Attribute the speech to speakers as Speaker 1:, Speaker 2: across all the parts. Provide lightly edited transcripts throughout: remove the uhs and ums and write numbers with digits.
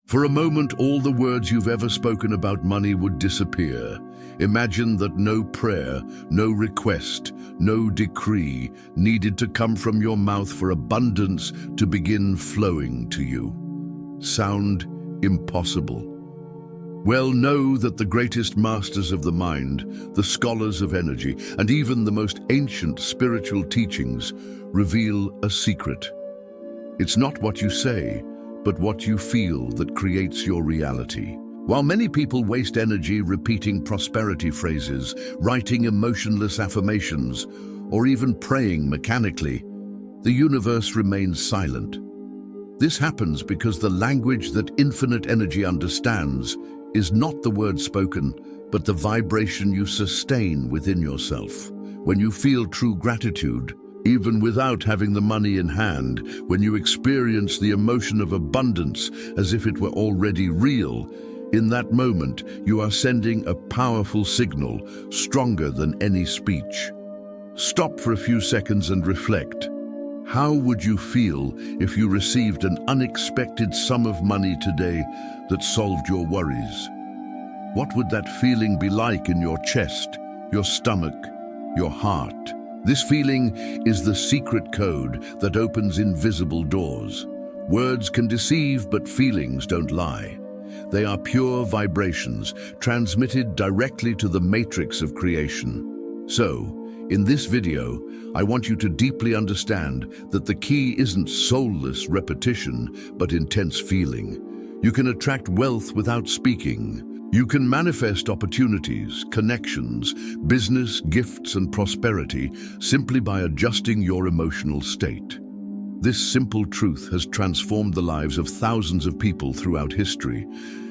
Speaker 1: For a moment, all the words you've ever spoken about money would disappear. Imagine that no prayer, no request, no decree needed to come from your mouth for abundance to begin flowing to you. Sound impossible? Well, know that the greatest masters of the mind, the scholars of energy, and even the most ancient spiritual teachings reveal a secret. It's not what you say, but what you feel that creates your reality. While many people waste energy repeating prosperity phrases, writing emotionless affirmations, or even praying mechanically, the universe remains silent. This happens because the language that infinite energy understands is not the word spoken, but the vibration you sustain within yourself. When you feel true gratitude, even without having the money in hand, when you experience the emotion of abundance as if it were already real, in that moment you are sending a powerful signal, stronger than any speech. Stop for a few seconds and reflect. How would you feel if you received an unexpected sum of money today that solved your worries? What would that feeling be like in your chest, your stomach, your heart? This feeling is the secret code that opens invisible doors. Words can deceive, but feelings don't lie. They are pure vibrations, transmitted directly to the matrix of creation. So, in this video, I want you to deeply understand that the key isn't soulless repetition, but intense feeling. You can attract wealth without speaking. You can manifest opportunities, connections, business, gifts, and prosperity simply by adjusting your emotional state. This simple truth has transformed the lives of thousands of people throughout history.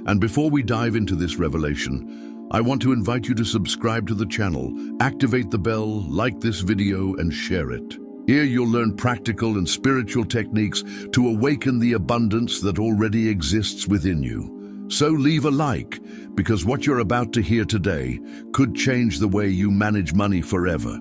Speaker 1: And before we dive into this revelation, I want to invite you to subscribe to the channel, activate the bell, like this video, and share it. Here you'll learn practical and spiritual techniques to awaken the abundance that already exists within you. So leave a like, because what you're about to hear today could change the way you manage money forever.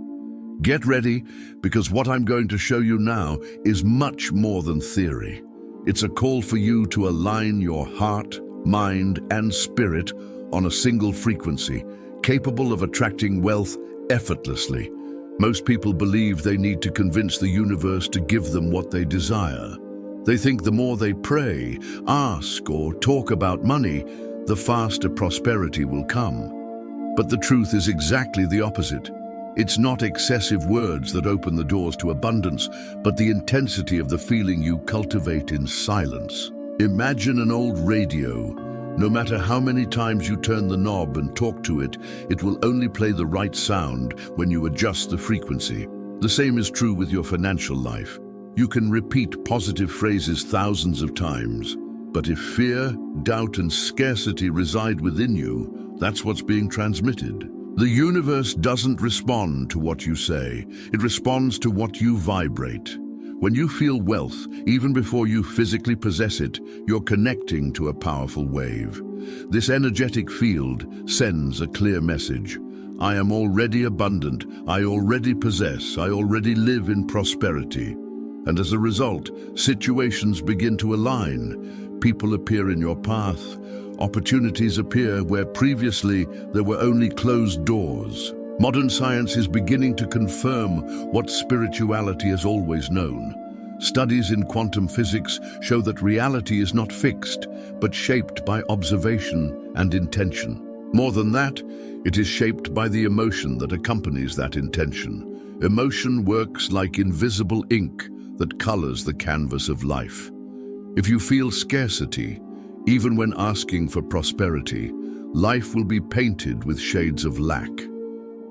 Speaker 1: Get ready, because what I'm going to show you now is much more than theory. It's a call for you to align your heart, mind, and spirit on a single frequency, capable of attracting wealth effortlessly. Most people believe they need to convince the universe to give them what they desire. They think the more they pray, ask, or talk about money, the faster prosperity will come. But the truth is exactly the opposite. It's not excessive words that open the doors to abundance, but the intensity of the feeling you cultivate in silence. Imagine an old radio. No matter how many times you turn the knob and talk to it, it will only play the right sound when you adjust the frequency. The same is true with your financial life. You can repeat positive phrases thousands of times, but if fear, doubt, and scarcity reside within you, that's what's being transmitted. The universe doesn't respond to what you say, it responds to what you vibrate. When you feel wealth, even before you physically possess it, you're connecting to a powerful wave. This energetic field sends a clear message. I am already abundant, I already possess, I already live in prosperity. And as a result, situations begin to align. People appear in your path. Opportunities appear where previously there were only closed doors. Modern science is beginning to confirm what spirituality has always known. Studies in quantum physics show that reality is not fixed, but shaped by observation and intention. More than that, it is shaped by the emotion that accompanies that intention. Emotion works like invisible ink that colors the canvas of life. If you feel scarcity, even when asking for prosperity, life will be painted with shades of lack.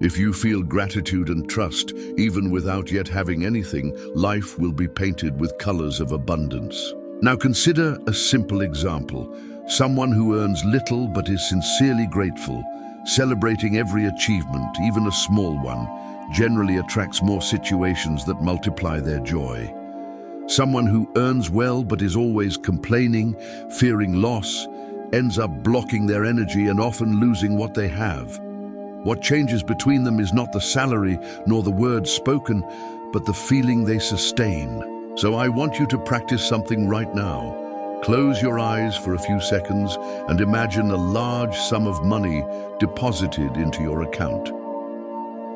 Speaker 1: If you feel gratitude and trust, even without yet having anything, life will be painted with colors of abundance. Now consider a simple example. Someone who earns little but is sincerely grateful, celebrating every achievement, even a small one, generally attracts more situations that multiply their joy. Someone who earns well but is always complaining, fearing loss, ends up blocking their energy and often losing what they have. What changes between them is not the salary nor the words spoken, but the feeling they sustain. So I want you to practice something right now. Close your eyes for a few seconds and imagine a large sum of money deposited into your account.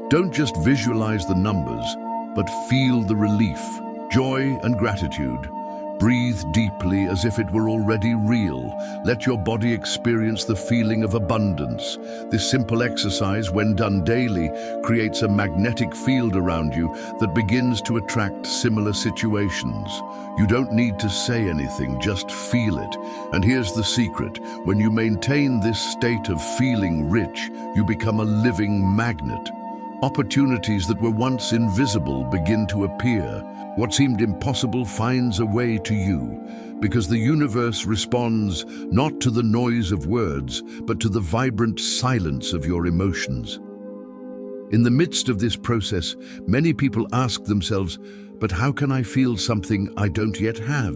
Speaker 1: Don't just visualize the numbers, but feel the relief, joy, and gratitude. Breathe deeply as if it were already real. Let your body experience the feeling of abundance. This simple exercise, when done daily, creates a magnetic field around you that begins to attract similar situations. You don't need to say anything, just feel it. And here's the secret. When you maintain this state of feeling rich, you become a living magnet. Opportunities that were once invisible begin to appear. What seemed impossible finds a way to you, because the universe responds not to the noise of words, but to the vibrant silence of your emotions. In the midst of this process, many people ask themselves, but how can I feel something I don't yet have?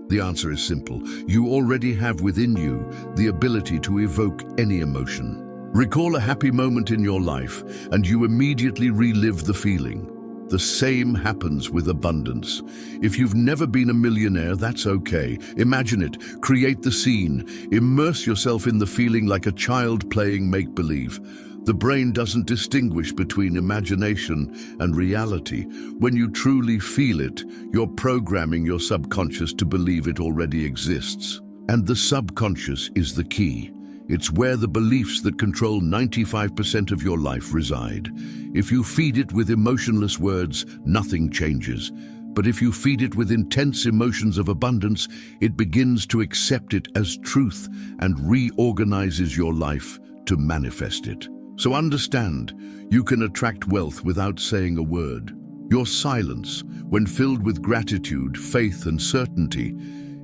Speaker 1: The answer is simple. You already have within you the ability to evoke any emotion. Recall a happy moment in your life, and you immediately relive the feeling. The same happens with abundance. If you've never been a millionaire, that's okay. Imagine it, create the scene, immerse yourself in the feeling like a child playing make-believe. The brain doesn't distinguish between imagination and reality. When you truly feel it, you're programming your subconscious to believe it already exists. And the subconscious is the key. It's where the beliefs that control 95% of your life reside. If you feed it with emotionless words, nothing changes. But if you feed it with intense emotions of abundance, it begins to accept it as truth and reorganizes your life to manifest it. So understand, you can attract wealth without saying a word. Your silence, when filled with gratitude, faith, and certainty,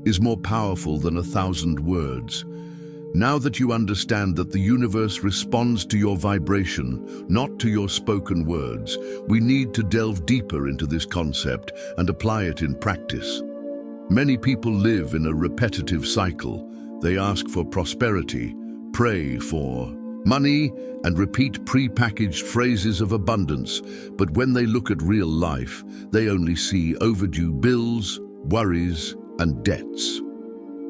Speaker 1: is more powerful than 1,000 words. Now that you understand that the universe responds to your vibration, not to your spoken words, we need to delve deeper into this concept and apply it in practice. Many people live in a repetitive cycle. They ask for prosperity, pray for money, and repeat pre-packaged phrases of abundance. But when they look at real life, they only see overdue bills, worries, and debts.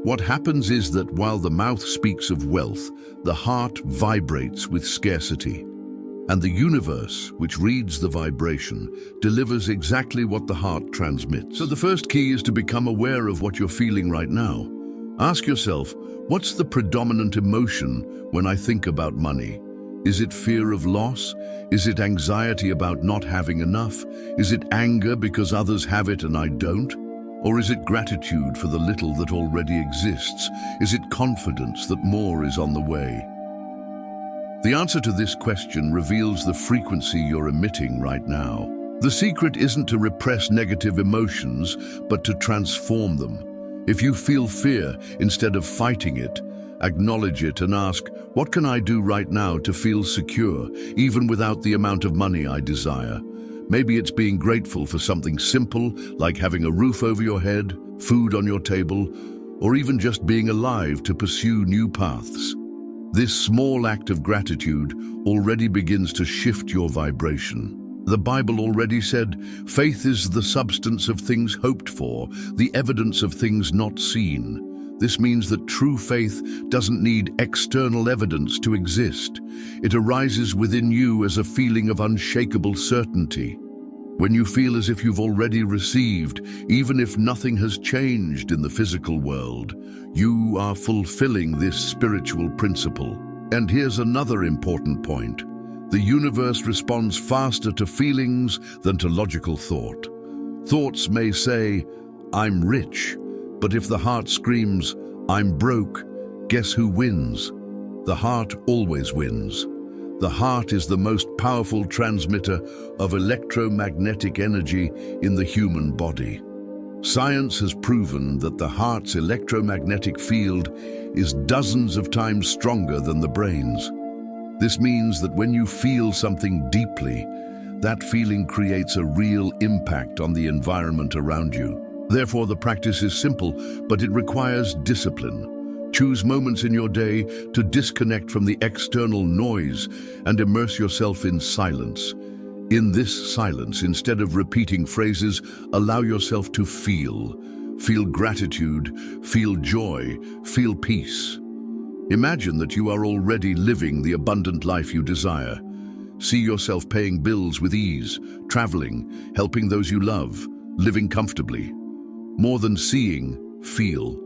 Speaker 1: What happens is that while the mouth speaks of wealth, the heart vibrates with scarcity. And the universe, which reads the vibration, delivers exactly what the heart transmits. So the first key is to become aware of what you're feeling right now. Ask yourself, what's the predominant emotion when I think about money? Is it fear of loss? Is it anxiety about not having enough? Is it anger because others have it and I don't? Or is it gratitude for the little that already exists? Is it confidence that more is on the way? The answer to this question reveals the frequency you're emitting right now. The secret isn't to repress negative emotions, but to transform them. If you feel fear, instead of fighting it, acknowledge it and ask, what can I do right now to feel secure, even without the amount of money I desire? Maybe it's being grateful for something simple, like having a roof over your head, food on your table, or even just being alive to pursue new paths. This small act of gratitude already begins to shift your vibration. The Bible already said, faith is the substance of things hoped for, the evidence of things not seen. This means that true faith doesn't need external evidence to exist. It arises within you as a feeling of unshakable certainty. When you feel as if you've already received, even if nothing has changed in the physical world, you are fulfilling this spiritual principle. And here's another important point. The universe responds faster to feelings than to logical thought. Thoughts may say, I'm rich, but if the heart screams, I'm broke, guess who wins? The heart always wins. The heart is the most powerful transmitter of electromagnetic energy in the human body. Science has proven that the heart's electromagnetic field is dozens of times stronger than the brain's. This means that when you feel something deeply, that feeling creates a real impact on the environment around you. Therefore, the practice is simple, but it requires discipline. Choose moments in your day to disconnect from the external noise and immerse yourself in silence. In this silence, instead of repeating phrases, allow yourself to feel. feel gratitude, feel joy, feel peace. Imagine that you are already living the abundant life you desire. See yourself paying bills with ease, traveling, helping those you love, living comfortably. More than seeing, feel.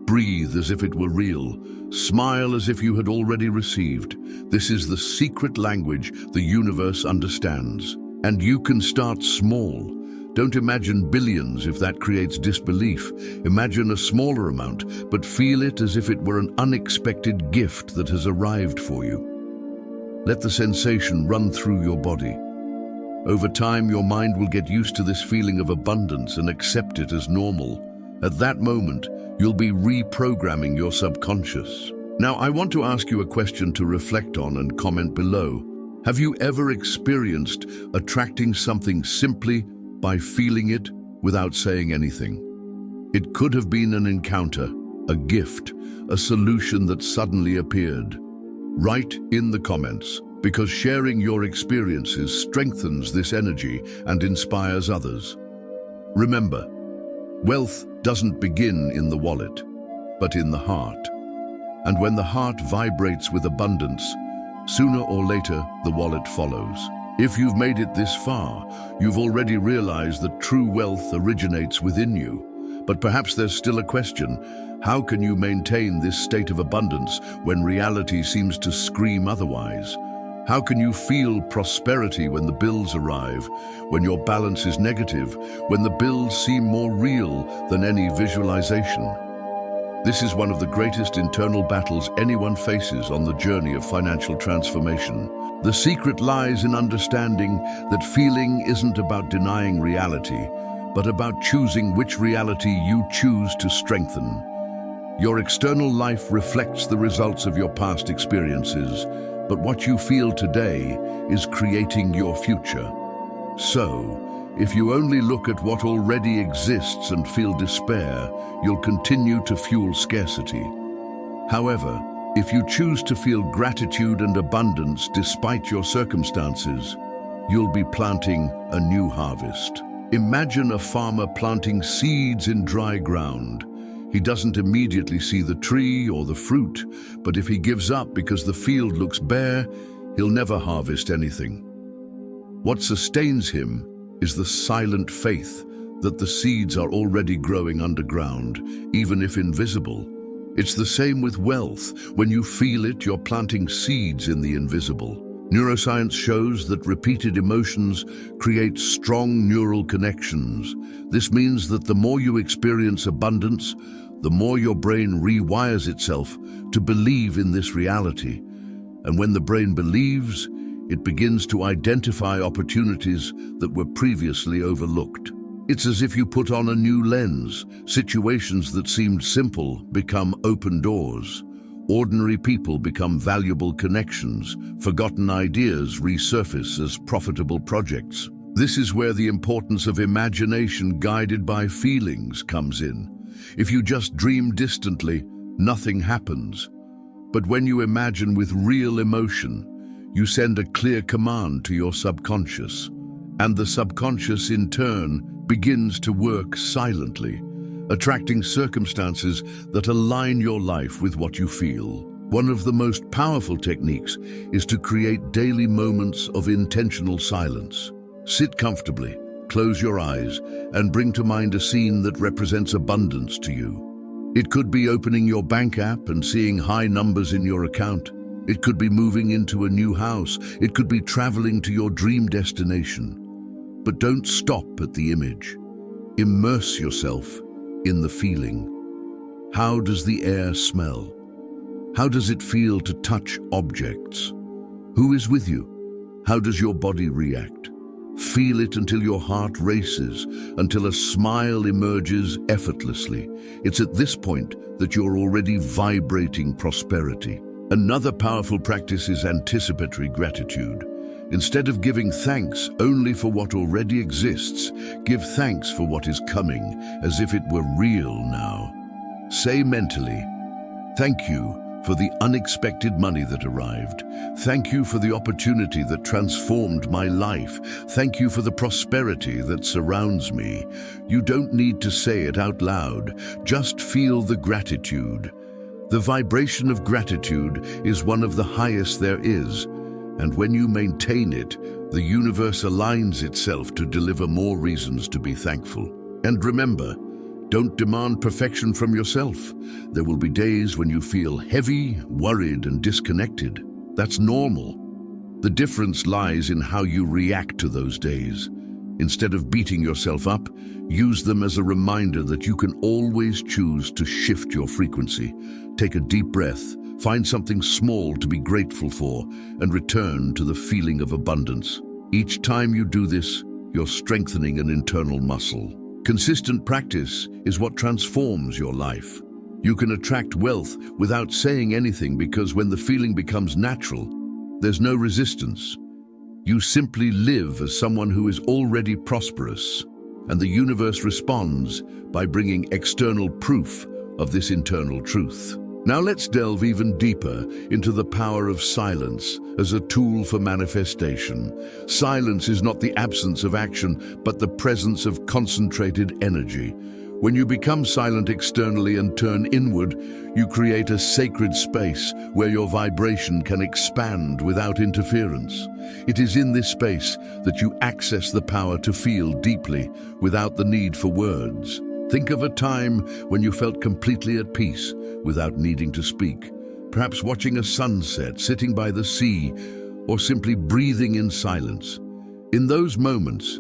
Speaker 1: Breathe as if it were real. Smile as if you had already received. This is the secret language the universe understands. And you can start small. Don't imagine billions if that creates disbelief. Imagine a smaller amount, but feel it as if it were an unexpected gift that has arrived for you. Let the sensation run through your body. Over time, your mind will get used to this feeling of abundance and accept it as normal. At that moment, you'll be reprogramming your subconscious. Now, I want to ask you a question to reflect on and comment below. Have you ever experienced attracting something simply by feeling it without saying anything? It could have been an encounter, a gift, a solution that suddenly appeared. Write in the comments, because sharing your experiences strengthens this energy and inspires others. Remember, wealth doesn't begin in the wallet, but in the heart. And when the heart vibrates with abundance, sooner or later the wallet follows. If you've made it this far, you've already realized that true wealth originates within you. But perhaps there's still a question. How can you maintain this state of abundance when reality seems to scream otherwise? How can you feel prosperity when the bills arrive, when your balance is negative, when the bills seem more real than any visualization? This is one of the greatest internal battles anyone faces on the journey of financial transformation. The secret lies in understanding that feeling isn't about denying reality, but about choosing which reality you choose to strengthen. Your external life reflects the results of your past experiences, but what you feel today is creating your future. So, if you only look at what already exists and feel despair, you'll continue to fuel scarcity. However, if you choose to feel gratitude and abundance despite your circumstances, you'll be planting a new harvest. Imagine a farmer planting seeds in dry ground. He doesn't immediately see the tree or the fruit, but if he gives up because the field looks bare, he'll never harvest anything. What sustains him is the silent faith that the seeds are already growing underground, even if invisible. It's the same with wealth. When you feel it, you're planting seeds in the invisible. Neuroscience shows that repeated emotions create strong neural connections. This means that the more you experience abundance, the more your brain rewires itself to believe in this reality. And when the brain believes, it begins to identify opportunities that were previously overlooked. It's as if you put on a new lens. Situations that seemed simple become open doors. Ordinary people become valuable connections. Forgotten ideas resurface as profitable projects. This is where the importance of imagination guided by feelings comes in. If you just dream distantly, nothing happens. But when you imagine with real emotion, you send a clear command to your subconscious. And the subconscious, in turn, begins to work silently, attracting circumstances that align your life with what you feel. One of the most powerful techniques is to create daily moments of intentional silence. Sit comfortably, close your eyes, and bring to mind a scene that represents abundance to you. It could be opening your bank app and seeing high numbers in your account. It could be moving into a new house. It could be traveling to your dream destination. But don't stop at the image. Immerse yourself in the feeling. How does the air smell? How does it feel to touch objects? Who is with you? How does your body react? Feel it until your heart races, until a smile emerges effortlessly. It's at this point that you're already vibrating prosperity. Another powerful practice is anticipatory gratitude. Instead of giving thanks only for what already exists, give thanks for what is coming, as if it were real now. Say mentally, "Thank you for the unexpected money that arrived. Thank you for the opportunity that transformed my life. Thank you for the prosperity that surrounds me. You don't need to say it out loud. Just feel the gratitude. The vibration of gratitude is one of the highest there is, and when you maintain it, the universe aligns itself to deliver more reasons to be thankful. And remember, don't demand perfection from yourself. There will be days when you feel heavy, worried, and disconnected. That's normal. The difference lies in how you react to those days. Instead of beating yourself up, use them as a reminder that you can always choose to shift your frequency. Take a deep breath, find something small to be grateful for, and return to the feeling of abundance. Each time you do this, you're strengthening an internal muscle. Consistent practice is what transforms your life. You can attract wealth without saying anything because when the feeling becomes natural, there's no resistance. You simply live as someone who is already prosperous, and the universe responds by bringing external proof of this internal truth. Now let's delve even deeper into the power of silence as a tool for manifestation. Silence is not the absence of action, but the presence of concentrated energy. When you become silent externally and turn inward, you create a sacred space where your vibration can expand without interference. It is in this space that you access the power to feel deeply without the need for words. Think of a time when you felt completely at peace without needing to speak. Perhaps watching a sunset, sitting by the sea, or simply breathing in silence. In those moments,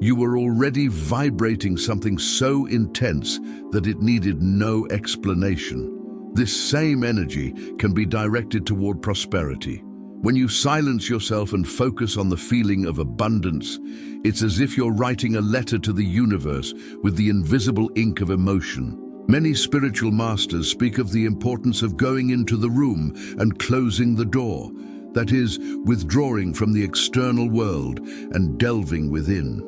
Speaker 1: you were already vibrating something so intense that it needed no explanation. This same energy can be directed toward prosperity. When you silence yourself and focus on the feeling of abundance, it's as if you're writing a letter to the universe with the invisible ink of emotion. Many spiritual masters speak of the importance of going into the room and closing the door. That is, withdrawing from the external world and delving within.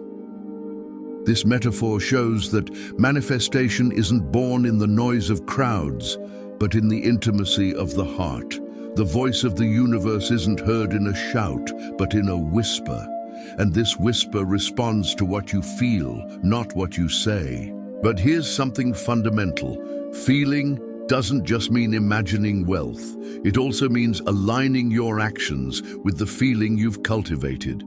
Speaker 1: This metaphor shows that manifestation isn't born in the noise of crowds, but in the intimacy of the heart. The voice of the universe isn't heard in a shout, but in a whisper. And this whisper responds to what you feel, not what you say. But here's something fundamental. Feeling doesn't just mean imagining wealth. It also means aligning your actions with the feeling you've cultivated.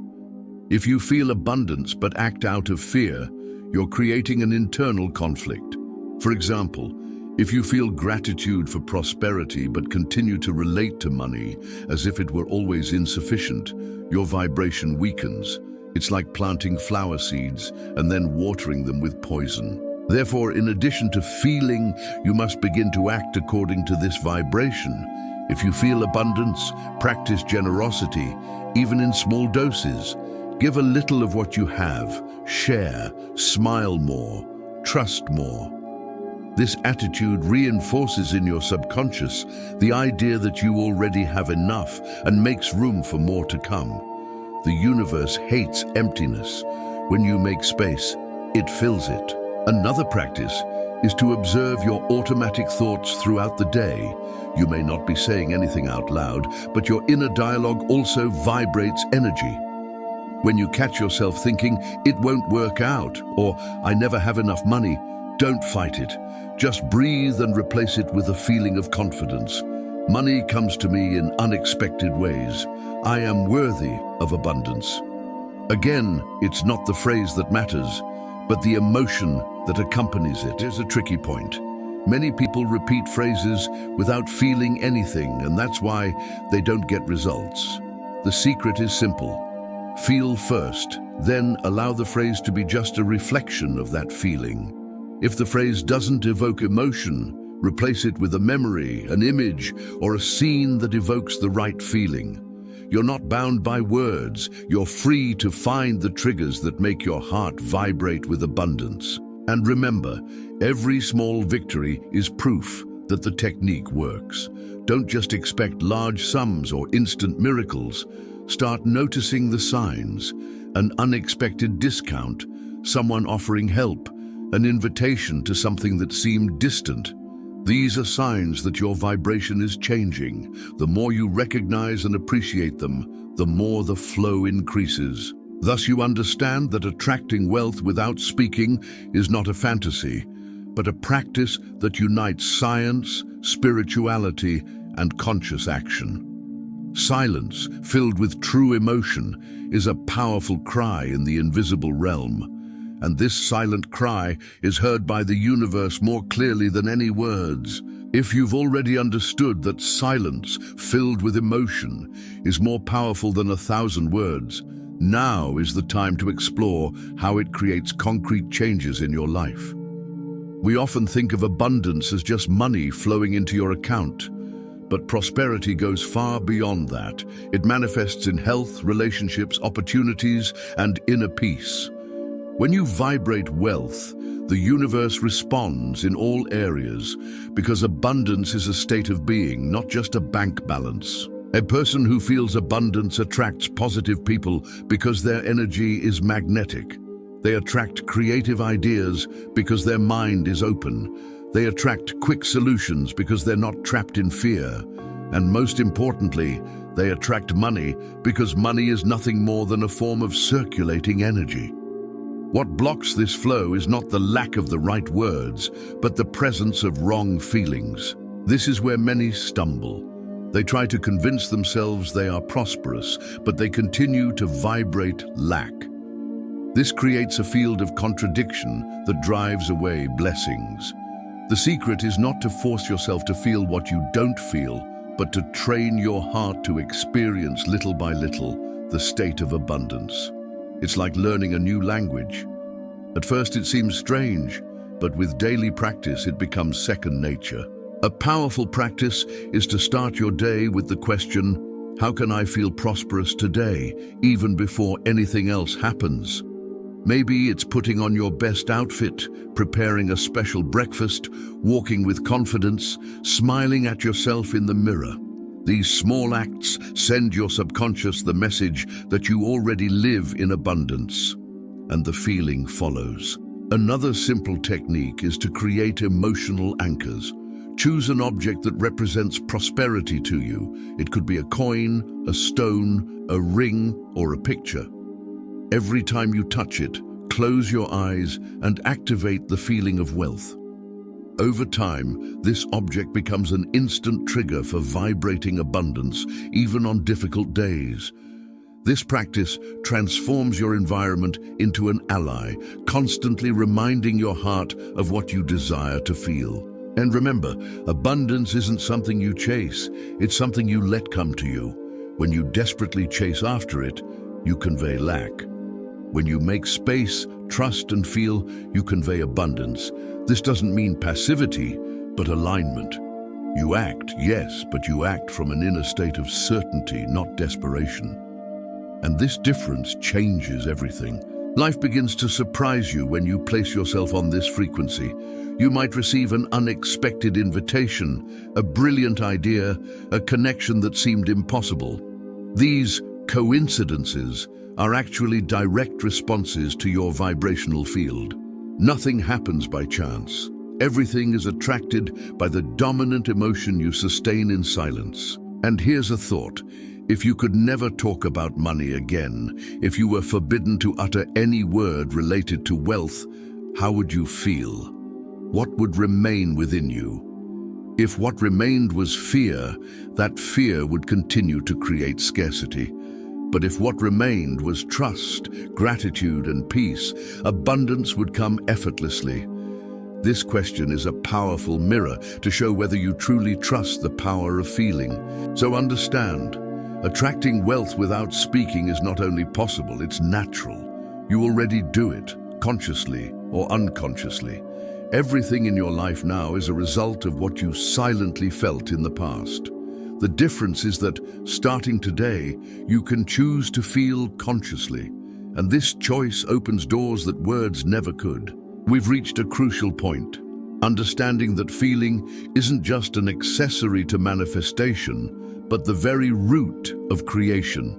Speaker 1: If you feel abundance but act out of fear, you're creating an internal conflict. For example, if you feel gratitude for prosperity but continue to relate to money as if it were always insufficient, your vibration weakens. It's like planting flower seeds and then watering them with poison. Therefore, in addition to feeling, you must begin to act according to this vibration. If you feel abundance, practice generosity, even in small doses. Give a little of what you have, share, smile more, trust more. This attitude reinforces in your subconscious the idea that you already have enough and makes room for more to come. The universe hates emptiness. When you make space, it fills it. Another practice is to observe your automatic thoughts throughout the day. You may not be saying anything out loud, but your inner dialogue also vibrates energy. When you catch yourself thinking, "It won't work out," or "I never have enough money," don't fight it. Just breathe and replace it with a feeling of confidence. Money comes to me in unexpected ways. I am worthy of abundance. Again, it's not the phrase that matters, but the emotion that accompanies it. Here's a tricky point. Many people repeat phrases without feeling anything, and that's why they don't get results. The secret is simple. Feel first, then allow the phrase to be just a reflection of that feeling. If the phrase doesn't evoke emotion, replace it with a memory, an image, or a scene that evokes the right feeling. You're not bound by words. You're free to find the triggers that make your heart vibrate with abundance. And remember, every small victory is proof that the technique works. Don't just expect large sums or instant miracles. Start noticing the signs: an unexpected discount, someone offering help, an invitation to something that seemed distant. These are signs that your vibration is changing. The more you recognize and appreciate them, the more the flow increases. Thus you understand that attracting wealth without speaking is not a fantasy, but a practice that unites science, spirituality, and conscious action. Silence, filled with true emotion, is a powerful cry in the invisible realm. And this silent cry is heard by the universe more clearly than any words. If you've already understood that silence, filled with emotion, is more powerful than 1,000 words, now is the time to explore how it creates concrete changes in your life. We often think of abundance as just money flowing into your account. But prosperity goes far beyond that. It manifests in health, relationships, opportunities, and inner peace. When you vibrate wealth, the universe responds in all areas because abundance is a state of being, not just a bank balance. A person who feels abundance attracts positive people because their energy is magnetic. They attract creative ideas because their mind is open. They attract quick solutions because they're not trapped in fear. And most importantly, they attract money because money is nothing more than a form of circulating energy. What blocks this flow is not the lack of the right words, but the presence of wrong feelings. This is where many stumble. They try to convince themselves they are prosperous, but they continue to vibrate lack. This creates a field of contradiction that drives away blessings. The secret is not to force yourself to feel what you don't feel, but to train your heart to experience little by little the state of abundance. It's like learning a new language. At first it seems strange, but with daily practice it becomes second nature. A powerful practice is to start your day with the question, how can I feel prosperous today, even before anything else happens? Maybe it's putting on your best outfit, preparing a special breakfast, walking with confidence, smiling at yourself in the mirror. These small acts send your subconscious the message that you already live in abundance, and the feeling follows. Another simple technique is to create emotional anchors. Choose an object that represents prosperity to you. It could be a coin, a stone, a ring, or a picture. Every time you touch it, close your eyes and activate the feeling of wealth. Over time, this object becomes an instant trigger for vibrating abundance, even on difficult days. This practice transforms your environment into an ally, constantly reminding your heart of what you desire to feel. And remember, abundance isn't something you chase, it's something you let come to you. When you desperately chase after it, you convey lack. When you make space, trust, and feel, you convey abundance. This doesn't mean passivity, but alignment. You act, yes, but you act from an inner state of certainty, not desperation. And this difference changes everything. Life begins to surprise you when you place yourself on this frequency. You might receive an unexpected invitation, a brilliant idea, a connection that seemed impossible. These coincidences are actually direct responses to your vibrational field. Nothing happens by chance. Everything is attracted by the dominant emotion you sustain in silence. And here's a thought. If you could never talk about money again, if you were forbidden to utter any word related to wealth, how would you feel? What would remain within you? If what remained was fear, that fear would continue to create scarcity. But if what remained was trust, gratitude, and peace, abundance would come effortlessly. This question is a powerful mirror to show whether you truly trust the power of feeling. So understand, attracting wealth without speaking is not only possible, it's natural. You already do it, consciously or unconsciously. Everything in your life now is a result of what you silently felt in the past. The difference is that, starting today, you can choose to feel consciously. And this choice opens doors that words never could. We've reached a crucial point, understanding that feeling isn't just an accessory to manifestation, but the very root of creation.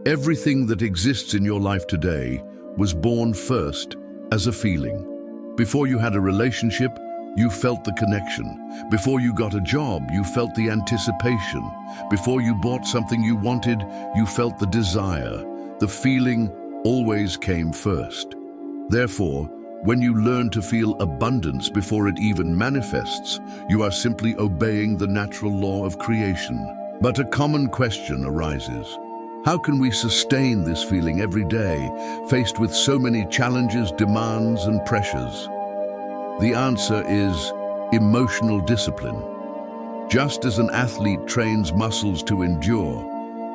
Speaker 1: Everything that exists in your life today was born first as a feeling. Before you had a relationship, you felt the connection. Before you got a job, you felt the anticipation. Before you bought something you wanted, you felt the desire. The feeling always came first. Therefore, when you learn to feel abundance before it even manifests, you are simply obeying the natural law of creation. But a common question arises. How can we sustain this feeling every day, faced with so many challenges, demands, and pressures? The answer is emotional discipline. Just as an athlete trains muscles to endure,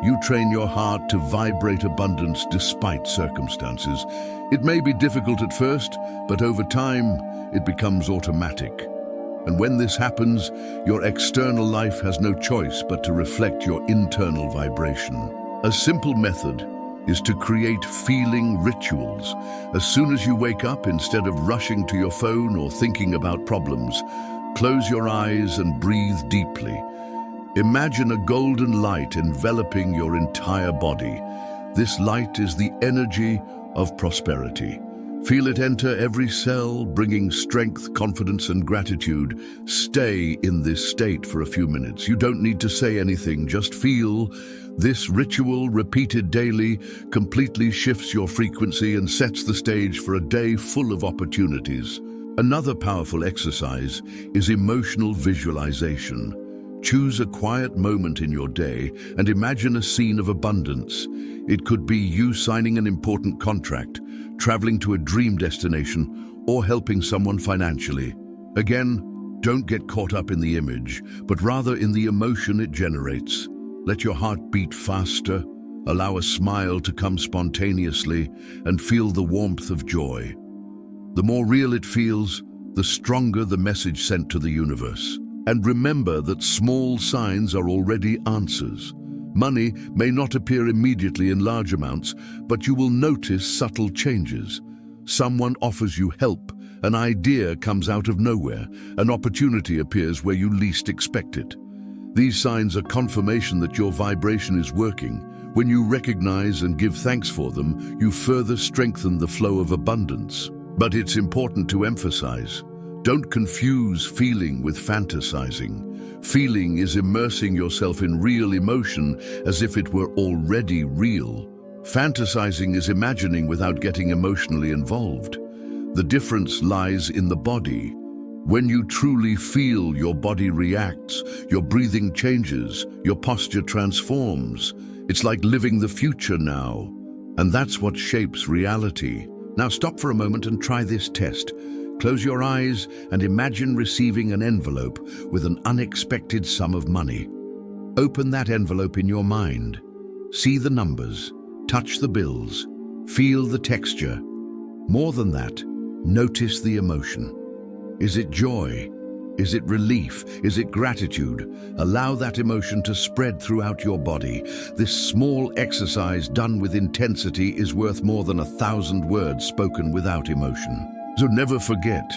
Speaker 1: you train your heart to vibrate abundance despite circumstances. It may be difficult at first, but over time, it becomes automatic. And when this happens, your external life has no choice but to reflect your internal vibration. A simple method is to create feeling rituals. As soon as you wake up, instead of rushing to your phone or thinking about problems, close your eyes and breathe deeply. Imagine a golden light enveloping your entire body. This light is the energy of prosperity. Feel it enter every cell, bringing strength, confidence, and gratitude. Stay in this state for a few minutes. You don't need to say anything, just feel. This ritual, repeated daily, completely shifts your frequency and sets the stage for a day full of opportunities. Another powerful exercise is emotional visualization. Choose a quiet moment in your day and imagine a scene of abundance. It could be you signing an important contract, traveling to a dream destination, or helping someone financially. Again, don't get caught up in the image, but rather in the emotion it generates. Let your heart beat faster, allow a smile to come spontaneously, and feel the warmth of joy. The more real it feels, the stronger the message sent to the universe. And remember that small signs are already answers. Money may not appear immediately in large amounts, but you will notice subtle changes. Someone offers you help, an idea comes out of nowhere, an opportunity appears where you least expect it. These signs are confirmation that your vibration is working. When you recognize and give thanks for them, you further strengthen the flow of abundance. But it's important to emphasize, don't confuse feeling with fantasizing. Feeling is immersing yourself in real emotion as if it were already real. Fantasizing is imagining without getting emotionally involved. The difference lies in the body. When you truly feel, your body reacts, your breathing changes, your posture transforms. It's like living the future now. And that's what shapes reality. Now stop for a moment and try this test. Close your eyes and imagine receiving an envelope with an unexpected sum of money. Open that envelope in your mind. See the numbers, touch the bills, feel the texture. More than that, notice the emotion. Is it joy? Is it relief? Is it gratitude? Allow that emotion to spread throughout your body. This small exercise done with intensity is worth more than 1,000 words spoken without emotion. So never forget,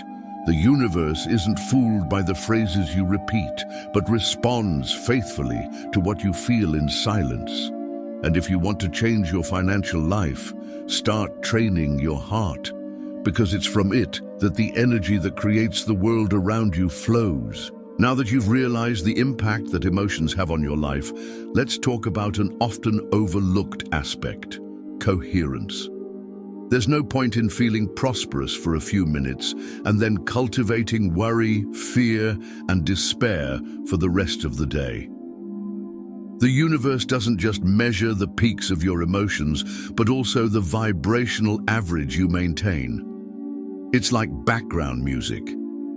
Speaker 1: the universe isn't fooled by the phrases you repeat, but responds faithfully to what you feel in silence. And if you want to change your financial life, start training your heart, because it's from it that the energy that creates the world around you flows. Now that you've realized the impact that emotions have on your life, let's talk about an often overlooked aspect: coherence. There's no point in feeling prosperous for a few minutes and then cultivating worry, fear, and despair for the rest of the day. The universe doesn't just measure the peaks of your emotions, but also the vibrational average you maintain. It's like background music.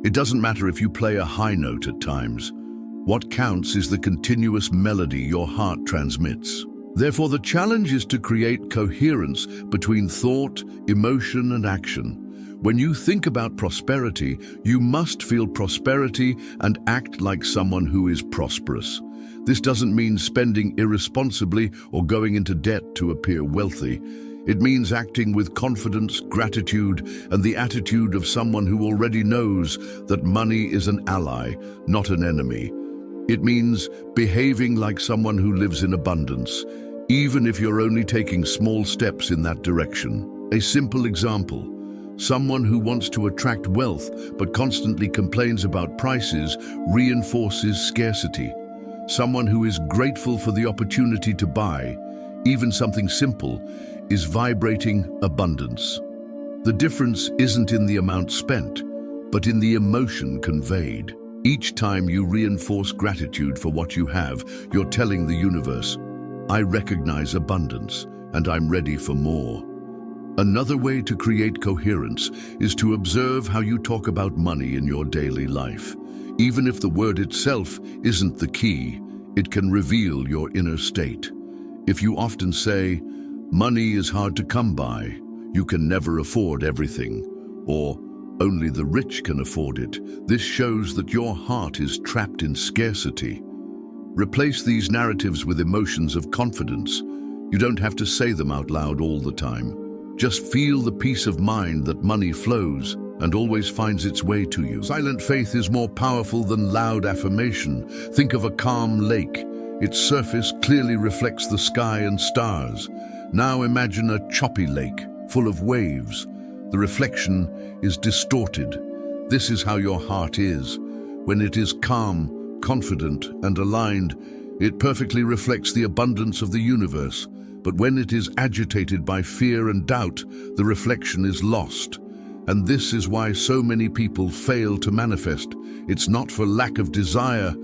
Speaker 1: It doesn't matter if you play a high note at times. What counts is the continuous melody your heart transmits. Therefore, the challenge is to create coherence between thought, emotion, and action. When you think about prosperity, you must feel prosperity and act like someone who is prosperous. This doesn't mean spending irresponsibly or going into debt to appear wealthy. It means acting with confidence, gratitude, and the attitude of someone who already knows that money is an ally, not an enemy. It means behaving like someone who lives in abundance, even if you're only taking small steps in that direction. A simple example: Someone who wants to attract wealth but constantly complains about prices reinforces scarcity. Someone who is grateful for the opportunity to buy, even something simple, is vibrating abundance. The difference isn't in the amount spent, but in the emotion conveyed. Each time you reinforce gratitude for what you have, you're telling the universe, I recognize abundance and I'm ready for more. Another way to create coherence is to observe how you talk about money in your daily life. Even if the word itself isn't the key, it can reveal your inner state. If you often say, money is hard to come by, you can never afford everything, or only the rich can afford it, this shows that your heart is trapped in scarcity. Replace these narratives with emotions of confidence. You don't have to say them out loud all the time. Just feel the peace of mind that money flows and always finds its way to you. Silent faith is more powerful than loud affirmation. Think of a calm lake. Its surface clearly reflects the sky and stars. Now imagine a choppy lake, full of waves. The reflection is distorted. This is how your heart is. When it is calm, confident, and aligned, it perfectly reflects the abundance of the universe. But when it is agitated by fear and doubt, the reflection is lost. And this is why so many people fail to manifest. It's not for lack of desire,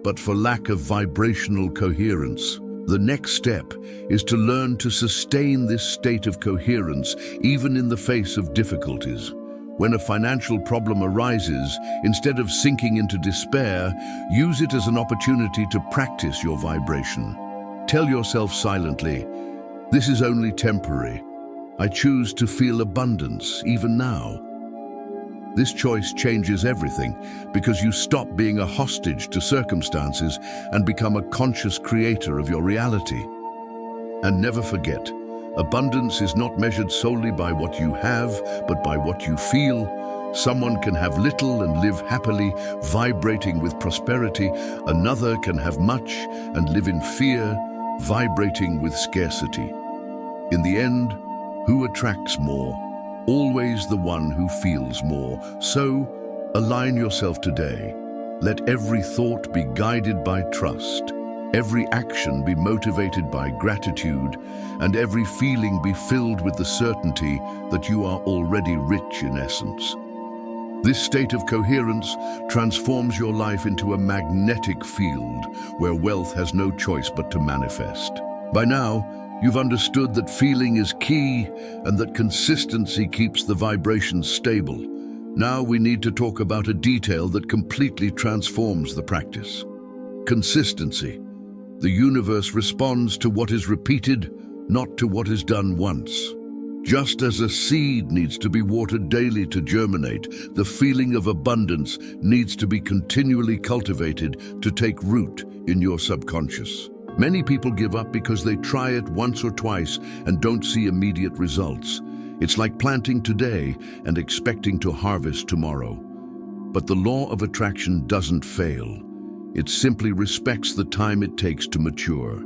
Speaker 1: but for lack of vibrational coherence. The next step is to learn to sustain this state of coherence even in the face of difficulties. When a financial problem arises, instead of sinking into despair, use it as an opportunity to practice your vibration. Tell yourself silently, this is only temporary. I choose to feel abundance even now. This choice changes everything because you stop being a hostage to circumstances and become a conscious creator of your reality. And never forget, abundance is not measured solely by what you have, but by what you feel. Someone can have little and live happily, vibrating with prosperity. Another can have much and live in fear, vibrating with scarcity. In the end, who attracts more? Always the one who feels more. So, align yourself today. Let every thought be guided by trust, every action be motivated by gratitude, and every feeling be filled with the certainty that you are already rich in essence. This state of coherence transforms your life into a magnetic field where wealth has no choice but to manifest. By now, you've understood that feeling is key and that consistency keeps the vibrations stable. Now we need to talk about a detail that completely transforms the practice. Consistency. The universe responds to what is repeated, not to what is done once. Just as a seed needs to be watered daily to germinate, the feeling of abundance needs to be continually cultivated to take root in your subconscious. Many people give up because they try it once or twice and don't see immediate results. It's like planting today and expecting to harvest tomorrow. But the law of attraction doesn't fail. It simply respects the time it takes to mature.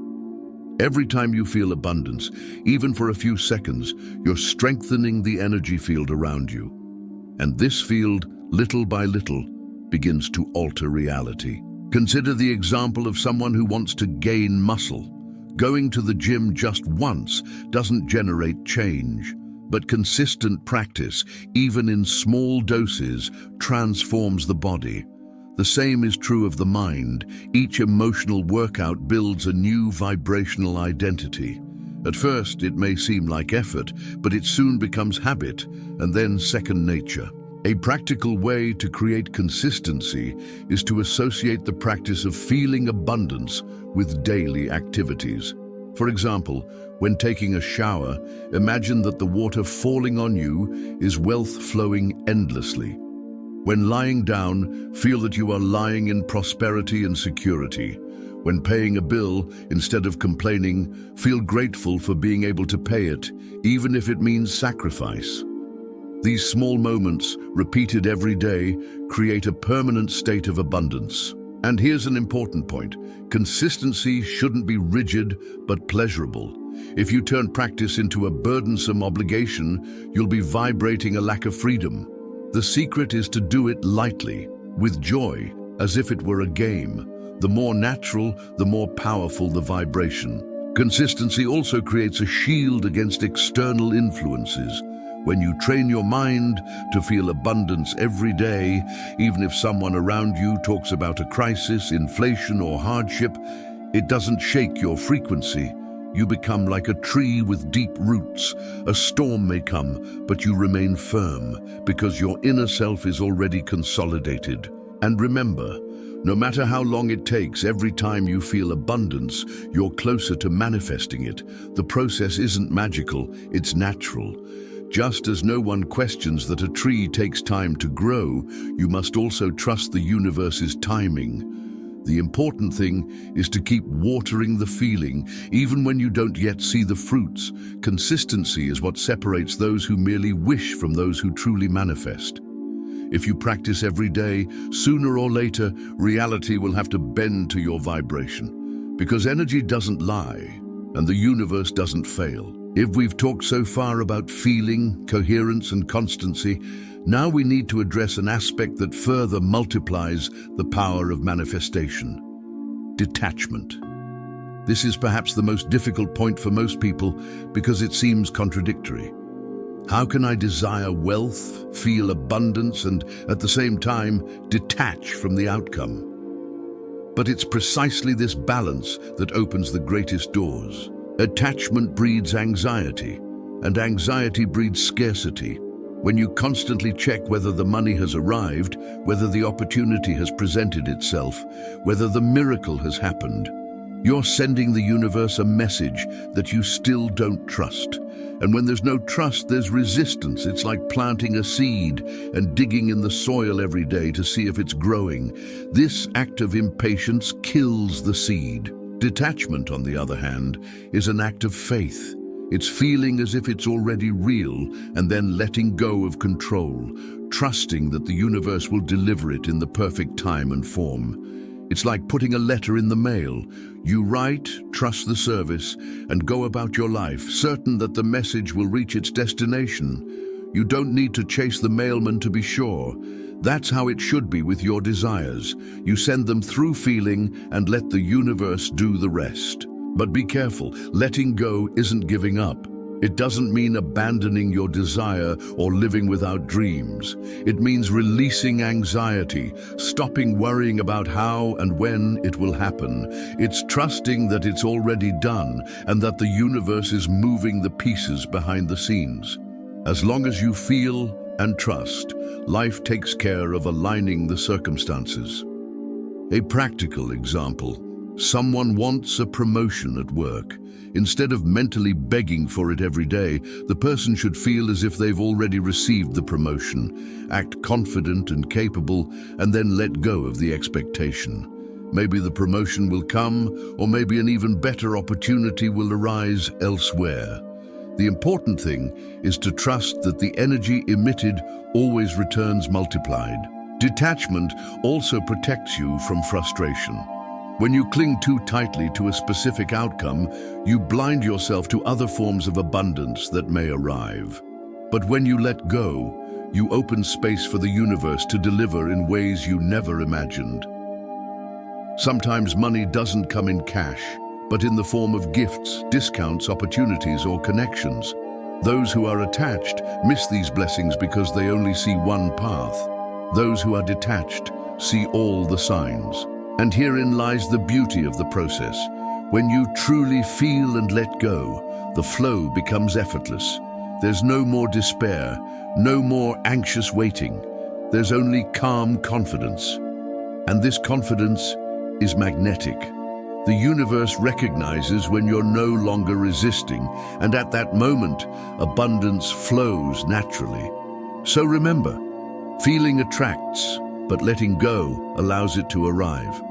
Speaker 1: Every time you feel abundance, even for a few seconds, you're strengthening the energy field around you. And this field, little by little, begins to alter reality. Consider the example of someone who wants to gain muscle. Going to the gym just once doesn't generate change, but consistent practice, even in small doses, transforms the body. The same is true of the mind. Each emotional workout builds a new vibrational identity. At first, it may seem like effort, but it soon becomes habit and then second nature. A practical way to create consistency is to associate the practice of feeling abundance with daily activities. For example, when taking a shower, imagine that the water falling on you is wealth flowing endlessly. When lying down, feel that you are lying in prosperity and security. When paying a bill, instead of complaining, feel grateful for being able to pay it, even if it means sacrifice. These small moments, repeated every day, create a permanent state of abundance. And here's an important point. Consistency shouldn't be rigid, but pleasurable. If you turn practice into a burdensome obligation, you'll be vibrating a lack of freedom. The secret is to do it lightly, with joy, as if it were a game. The more natural, the more powerful the vibration. Consistency also creates a shield against external influences. When you train your mind to feel abundance every day, even if someone around you talks about a crisis, inflation, or hardship, it doesn't shake your frequency. You become like a tree with deep roots. A storm may come, but you remain firm because your inner self is already consolidated. And remember, no matter how long it takes, every time you feel abundance, you're closer to manifesting it. The process isn't magical, it's natural. Just as no one questions that a tree takes time to grow, you must also trust the universe's timing. The important thing is to keep watering the feeling, even when you don't yet see the fruits. Consistency is what separates those who merely wish from those who truly manifest. If you practice every day, sooner or later, reality will have to bend to your vibration. Because energy doesn't lie, and the universe doesn't fail. If we've talked so far about feeling, coherence, and constancy, now we need to address an aspect that further multiplies the power of manifestation: detachment. This is perhaps the most difficult point for most people because it seems contradictory. How can I desire wealth, feel abundance, and at the same time detach from the outcome? But it's precisely this balance that opens the greatest doors. Attachment breeds anxiety, and anxiety breeds scarcity. When you constantly check whether the money has arrived, whether the opportunity has presented itself, whether the miracle has happened, you're sending the universe a message that you still don't trust. And when there's no trust, there's resistance. It's like planting a seed and digging in the soil every day to see if it's growing. This act of impatience kills the seed. Detachment, on the other hand, is an act of faith. It's feeling as if it's already real and then letting go of control, trusting that the universe will deliver it in the perfect time and form. It's like putting a letter in the mail. You write, trust the service, and go about your life, certain that the message will reach its destination. You don't need to chase the mailman to be sure. That's how it should be with your desires. You send them through feeling and let the universe do the rest. But be careful, letting go isn't giving up. It doesn't mean abandoning your desire or living without dreams. It means releasing anxiety, stopping worrying about how and when it will happen. It's trusting that it's already done and that the universe is moving the pieces behind the scenes. As long as you feel and trust, life takes care of aligning the circumstances. A practical example. Someone wants a promotion at work. Instead of mentally begging for it every day, the person should feel as if they've already received the promotion, act confident and capable, and then let go of the expectation. Maybe the promotion will come, or maybe an even better opportunity will arise elsewhere. The important thing is to trust that the energy emitted always returns multiplied. Detachment also protects you from frustration. When you cling too tightly to a specific outcome, you blind yourself to other forms of abundance that may arrive. But when you let go, you open space for the universe to deliver in ways you never imagined. Sometimes money doesn't come in cash, but in the form of gifts, discounts, opportunities, or connections. Those who are attached miss these blessings because they only see one path. Those who are detached see all the signs. And herein lies the beauty of the process. When you truly feel and let go, the flow becomes effortless. There's no more despair, no more anxious waiting. There's only calm confidence. And this confidence is magnetic. The universe recognizes when you're no longer resisting, and at that moment, abundance flows naturally. So remember, feeling attracts, but letting go allows it to arrive.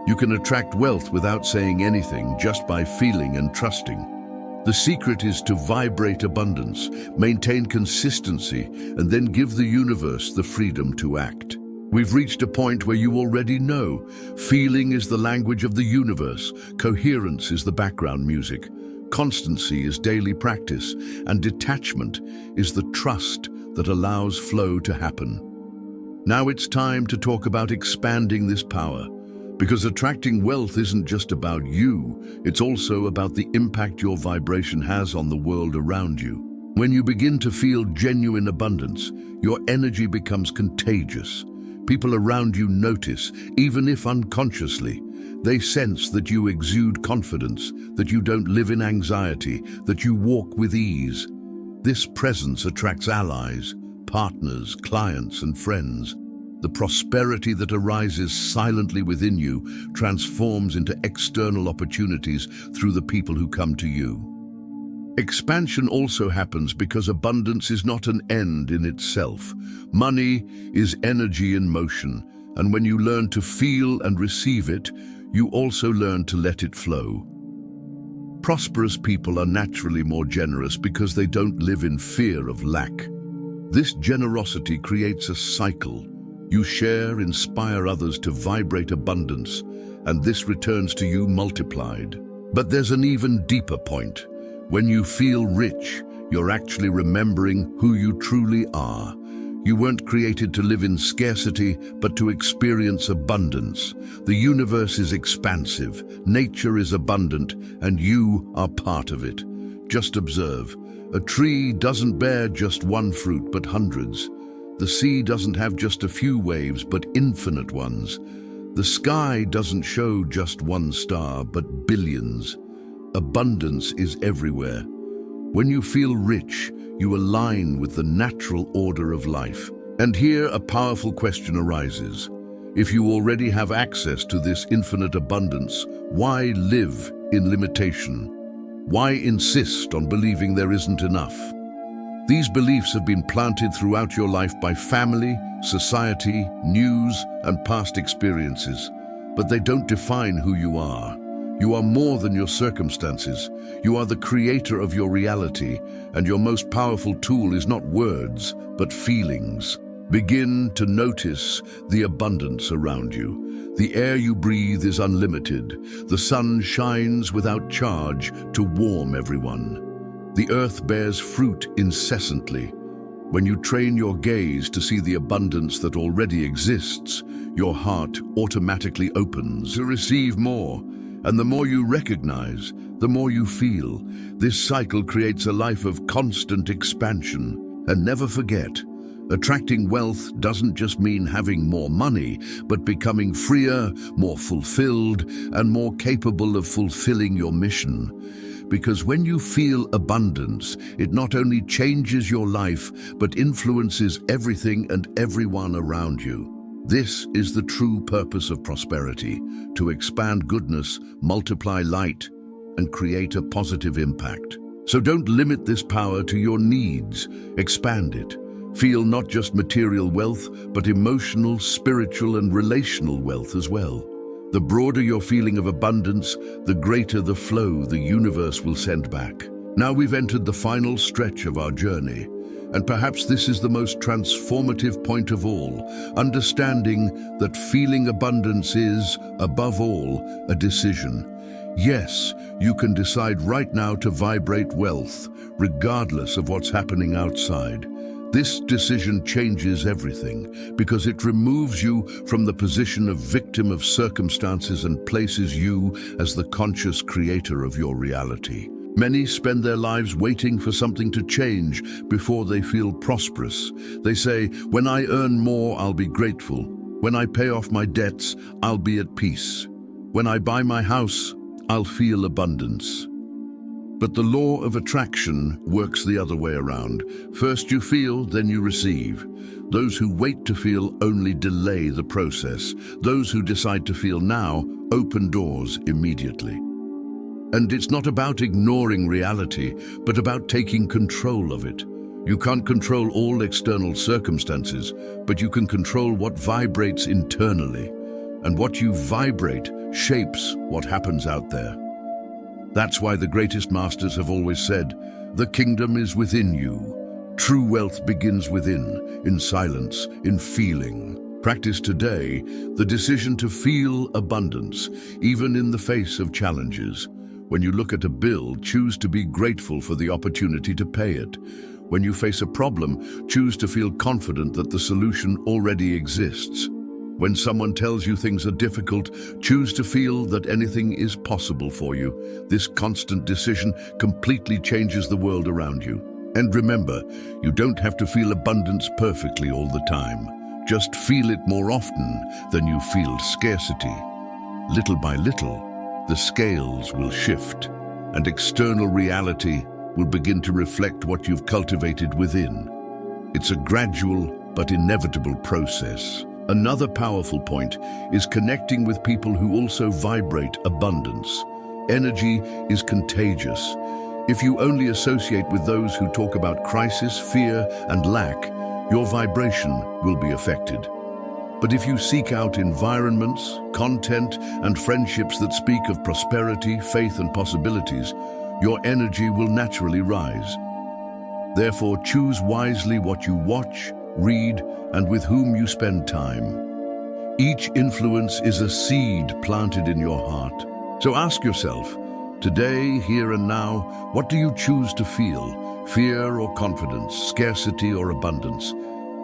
Speaker 1: You can attract wealth without saying anything, just by feeling and trusting. The secret is to vibrate abundance, maintain consistency, and then give the universe the freedom to act. We've reached a point where you already know. Feeling is the language of the universe. Coherence is the background music. Constancy is daily practice, and detachment is the trust that allows flow to happen. Now it's time to talk about expanding this power, because attracting wealth isn't just about you, it's also about the impact your vibration has on the world around you. When you begin to feel genuine abundance, your energy becomes contagious. People around you notice, even if unconsciously. They sense that you exude confidence, that you don't live in anxiety, that you walk with ease. This presence attracts allies, partners, clients, and friends. The prosperity that arises silently within you transforms into external opportunities through the people who come to you. Expansion also happens because abundance is not an end in itself. Money is energy in motion, and when you learn to feel and receive it, you also learn to let it flow. Prosperous people are naturally more generous because they don't live in fear of lack. This generosity creates a cycle. You share, inspire others to vibrate abundance, and this returns to you multiplied. But there's an even deeper point. When you feel rich, you're actually remembering who you truly are. You weren't created to live in scarcity, but to experience abundance. The universe is expansive, nature is abundant, and you are part of it. Just observe. A tree doesn't bear just one fruit, but hundreds. The sea doesn't have just a few waves, but infinite ones. The sky doesn't show just one star, but billions. Abundance is everywhere. When you feel rich, you align with the natural order of life. And here a powerful question arises. If you already have access to this infinite abundance, why live in limitation? Why insist on believing there isn't enough? These beliefs have been planted throughout your life by family, society, news, and past experiences, but they don't define who you are. You are more than your circumstances. You are the creator of your reality, and your most powerful tool is not words, but feelings. Begin to notice the abundance around you. The air you breathe is unlimited. The sun shines without charge to warm everyone. The earth bears fruit incessantly. When you train your gaze to see the abundance that already exists, your heart automatically opens to receive more. And the more you recognize, the more you feel. This cycle creates a life of constant expansion. And never forget, attracting wealth doesn't just mean having more money, but becoming freer, more fulfilled, and more capable of fulfilling your mission. Because when you feel abundance, it not only changes your life, but influences everything and everyone around you. This is the true purpose of prosperity, to expand goodness, multiply light, and create a positive impact. So don't limit this power to your needs, expand it. Feel not just material wealth, but emotional, spiritual, and relational wealth as well. The broader your feeling of abundance, the greater the flow the universe will send back. Now we've entered the final stretch of our journey. And perhaps this is the most transformative point of all, understanding that feeling abundance is, above all, a decision. Yes, you can decide right now to vibrate wealth, regardless of what's happening outside. This decision changes everything, because it removes you from the position of victim of circumstances and places you as the conscious creator of your reality. Many spend their lives waiting for something to change before they feel prosperous. They say, when I earn more, I'll be grateful. When I pay off my debts, I'll be at peace. When I buy my house, I'll feel abundance. But the law of attraction works the other way around. First you feel, then you receive. Those who wait to feel only delay the process. Those who decide to feel now open doors immediately. And it's not about ignoring reality, but about taking control of it. You can't control all external circumstances, but you can control what vibrates internally. And what you vibrate shapes what happens out there. That's why the greatest masters have always said, the kingdom is within you. True wealth begins within, in silence, in feeling. Practice today the decision to feel abundance, even in the face of challenges. When you look at a bill, choose to be grateful for the opportunity to pay it. When you face a problem, choose to feel confident that the solution already exists. When someone tells you things are difficult, choose to feel that anything is possible for you. This constant decision completely changes the world around you. And remember, you don't have to feel abundance perfectly all the time. Just feel it more often than you feel scarcity. Little by little, the scales will shift, and external reality will begin to reflect what you've cultivated within. It's a gradual but inevitable process. Another powerful point is connecting with people who also vibrate abundance. Energy is contagious. If you only associate with those who talk about crisis, fear, and lack, your vibration will be affected. But if you seek out environments, content, and friendships that speak of prosperity, faith, and possibilities, your energy will naturally rise. Therefore, choose wisely what you watch, read, and with whom you spend time. Each influence is a seed planted in your heart. So ask yourself, today, here and now, what do you choose to feel? Fear or confidence, scarcity or abundance?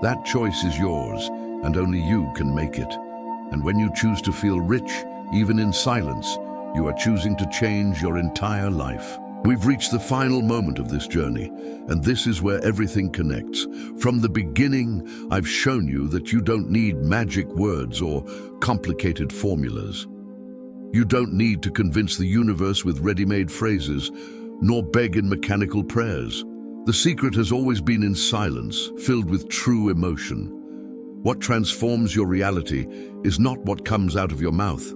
Speaker 1: That choice is yours, and only you can make it. And when you choose to feel rich, even in silence, you are choosing to change your entire life. We've reached the final moment of this journey, and this is where everything connects. From the beginning, I've shown you that you don't need magic words or complicated formulas. You don't need to convince the universe with ready-made phrases, nor beg in mechanical prayers. The secret has always been in silence, filled with true emotion. What transforms your reality is not what comes out of your mouth,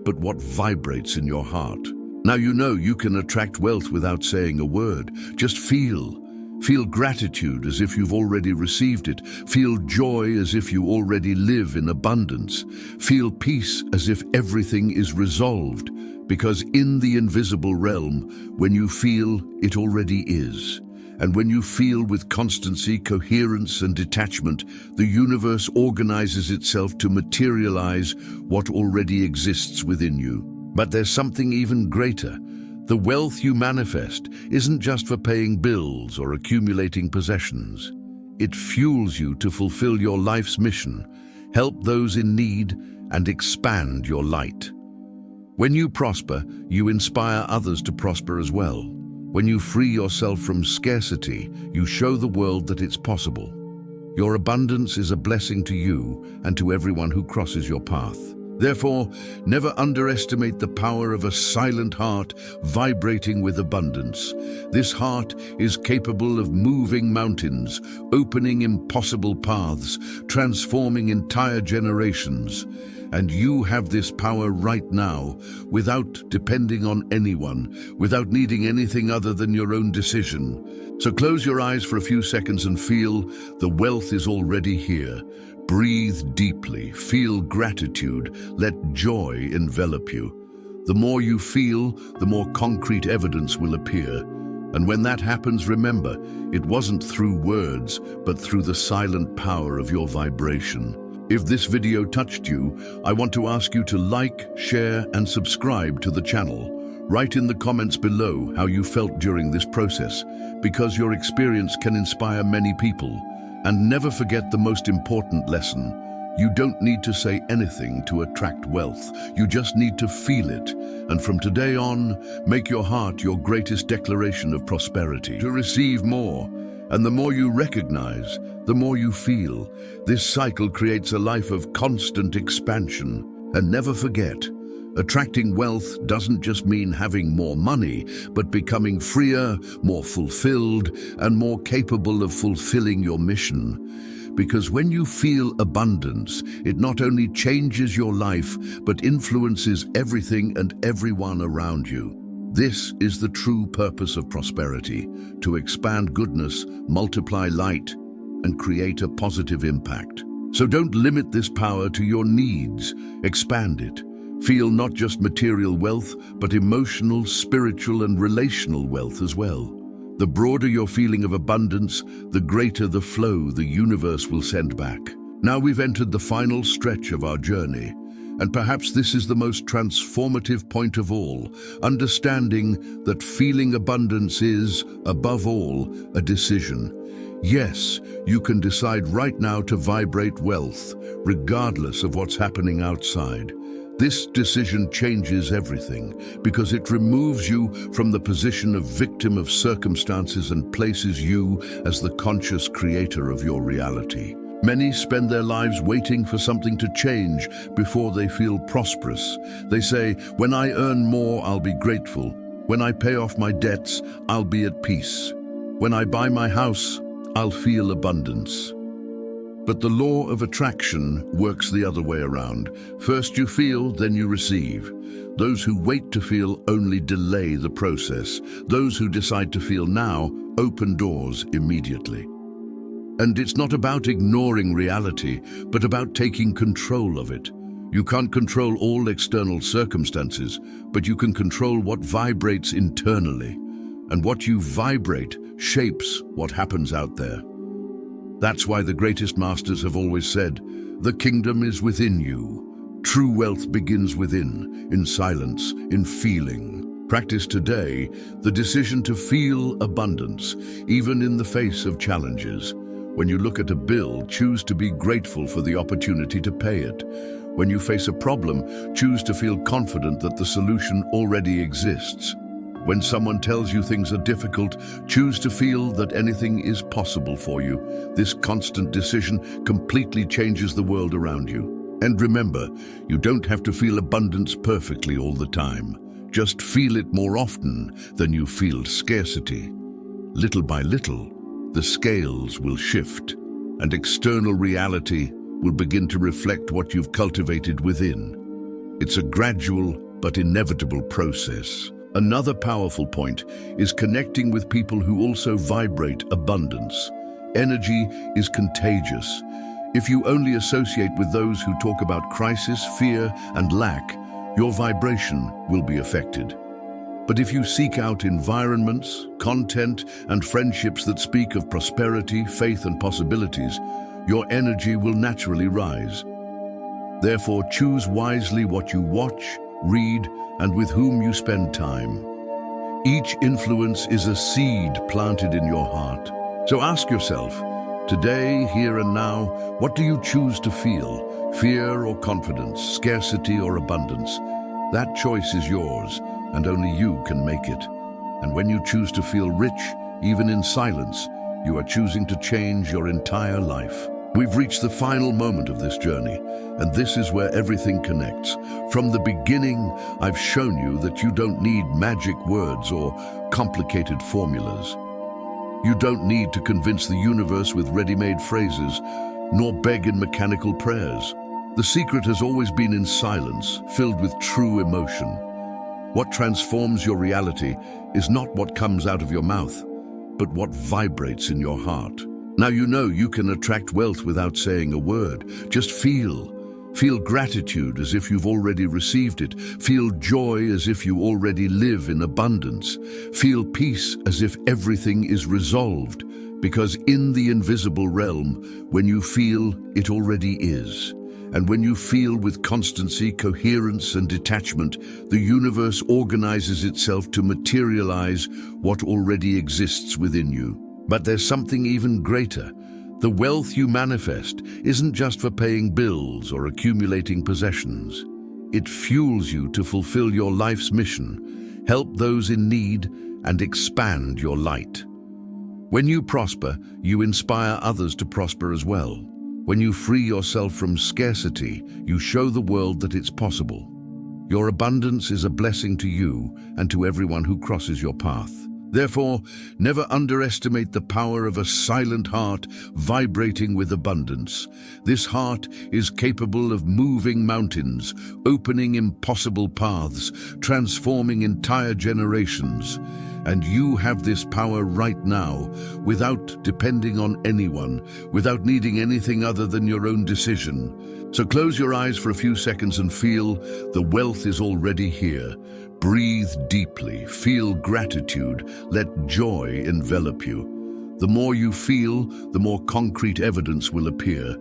Speaker 1: but what vibrates in your heart. Now you know you can attract wealth without saying a word. Just feel. Feel gratitude as if you've already received it. Feel joy as if you already live in abundance. Feel peace as if everything is resolved. Because in the invisible realm, when you feel, it already is. And when you feel with constancy, coherence, and detachment, the universe organizes itself to materialize what already exists within you. But there's something even greater. The wealth you manifest isn't just for paying bills or accumulating possessions. It fuels you to fulfill your life's mission, help those in need, and expand your light. When you prosper, you inspire others to prosper as well. When you free yourself from scarcity, you show the world that it's possible. Your abundance is a blessing to you and to everyone who crosses your path. Therefore, never underestimate the power of a silent heart vibrating with abundance. This heart is capable of moving mountains, opening impossible paths, transforming entire generations. And you have this power right now, without depending on anyone, without needing anything other than your own decision. So close your eyes for a few seconds and feel the wealth is already here. Breathe deeply, feel gratitude, let joy envelop you. The more you feel, the more concrete evidence will appear. And when that happens, remember, it wasn't through words, but through the silent power of your vibration. If this video touched you, I want to ask you to like, share, and subscribe to the channel. Write in the comments below how you felt during this process, because your experience can inspire many people. And never forget the most important lesson. You don't need to say anything to attract wealth. You just need to feel it. And from today on, make your heart your greatest declaration of prosperity. To receive more. And the more you recognize, the more you feel. This cycle creates a life of constant expansion. And never forget, attracting wealth doesn't just mean having more money, but becoming freer, more fulfilled, and more capable of fulfilling your mission. Because when you feel abundance, it not only changes your life, but influences everything and everyone around you. This is the true purpose of prosperity, to expand goodness, multiply light, and create a positive impact. So don't limit this power to your needs, expand it. Feel not just material wealth, but emotional, spiritual, and relational wealth as well. The broader your feeling of abundance, the greater the flow the universe will send back. Now we've entered the final stretch of our journey. And perhaps this is the most transformative point of all, understanding that feeling abundance is, above all, a decision. Yes, you can decide right now to vibrate wealth, regardless of what's happening outside. This decision changes everything because it removes you from the position of victim of circumstances and places you as the conscious creator of your reality. Many spend their lives waiting for something to change before they feel prosperous. They say, when I earn more, I'll be grateful. When I pay off my debts, I'll be at peace. When I buy my house, I'll feel abundance. But the law of attraction works the other way around. First you feel, then you receive. Those who wait to feel only delay the process. Those who decide to feel now open doors immediately. And it's not about ignoring reality, but about taking control of it. You can't control all external circumstances, but you can control what vibrates internally. And what you vibrate shapes what happens out there. That's why the greatest masters have always said, the kingdom is within you. True wealth begins within, in silence, in feeling. Practice today the decision to feel abundance, even in the face of challenges. When you look at a bill, choose to be grateful for the opportunity to pay it. When you face a problem, choose to feel confident that the solution already exists. When someone tells you things are difficult, choose to feel that anything is possible for you. This constant decision completely changes the world around you. And remember, you don't have to feel abundance perfectly all the time. Just feel it more often than you feel scarcity. Little by little, the scales will shift, and external reality will begin to reflect what you've cultivated within. It's a gradual but inevitable process. Another powerful point is connecting with people who also vibrate abundance. Energy is contagious. If you only associate with those who talk about crisis, fear, and lack, your vibration will be affected. But if you seek out environments, content, and friendships that speak of prosperity, faith, and possibilities, your energy will naturally rise. Therefore, choose wisely what you watch, read, and with whom you spend time. Each influence is a seed planted in your heart. So ask yourself, today, here and now, what do you choose to feel? Fear or confidence, scarcity or abundance? That choice is yours, and only you can make it. And when you choose to feel rich, even in silence, you are choosing to change your entire life. We've reached the final moment of this journey, and this is where everything connects. From the beginning, I've shown you that you don't need magic words or complicated formulas. You don't need to convince the universe with ready-made phrases, nor beg in mechanical prayers. The secret has always been in silence, filled with true emotion. What transforms your reality is not what comes out of your mouth, but what vibrates in your heart. Now you know you can attract wealth without saying a word. Just feel. Feel gratitude as if you've already received it. Feel joy as if you already live in abundance. Feel peace as if everything is resolved. Because in the invisible realm, when you feel, it already is. And when you feel with constancy, coherence, and detachment, the universe organizes itself to materialize what already exists within you. But there's something even greater. The wealth you manifest isn't just for paying bills or accumulating possessions. It fuels you to fulfill your life's mission, help those in need, and expand your light. When you prosper, you inspire others to prosper as well. When you free yourself from scarcity, you show the world that it's possible. Your abundance is a blessing to you and to everyone who crosses your path. Therefore, never underestimate the power of a silent heart vibrating with abundance. This heart is capable of moving mountains, opening impossible paths, transforming entire generations. And you have this power right now, without depending on anyone, without needing anything other than your own decision. So close your eyes for a few seconds and feel the wealth is already here. Breathe deeply, feel gratitude, let joy envelop you. The more you feel, the more concrete evidence will appear.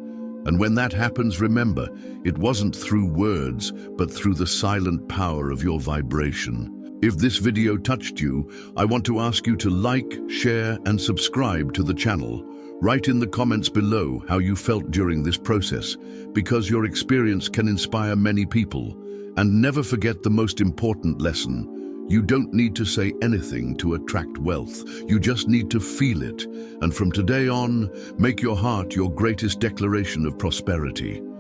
Speaker 1: And when that happens, remember, it wasn't through words, but through the silent power of your vibration. If this video touched you, I want to ask you to like, share, and subscribe to the channel. Write in the comments below how you felt during this process, because your experience can inspire many people. And never forget the most important lesson. You don't need to say anything to attract wealth. You just need to feel it. And from today on, make your heart your greatest declaration of prosperity.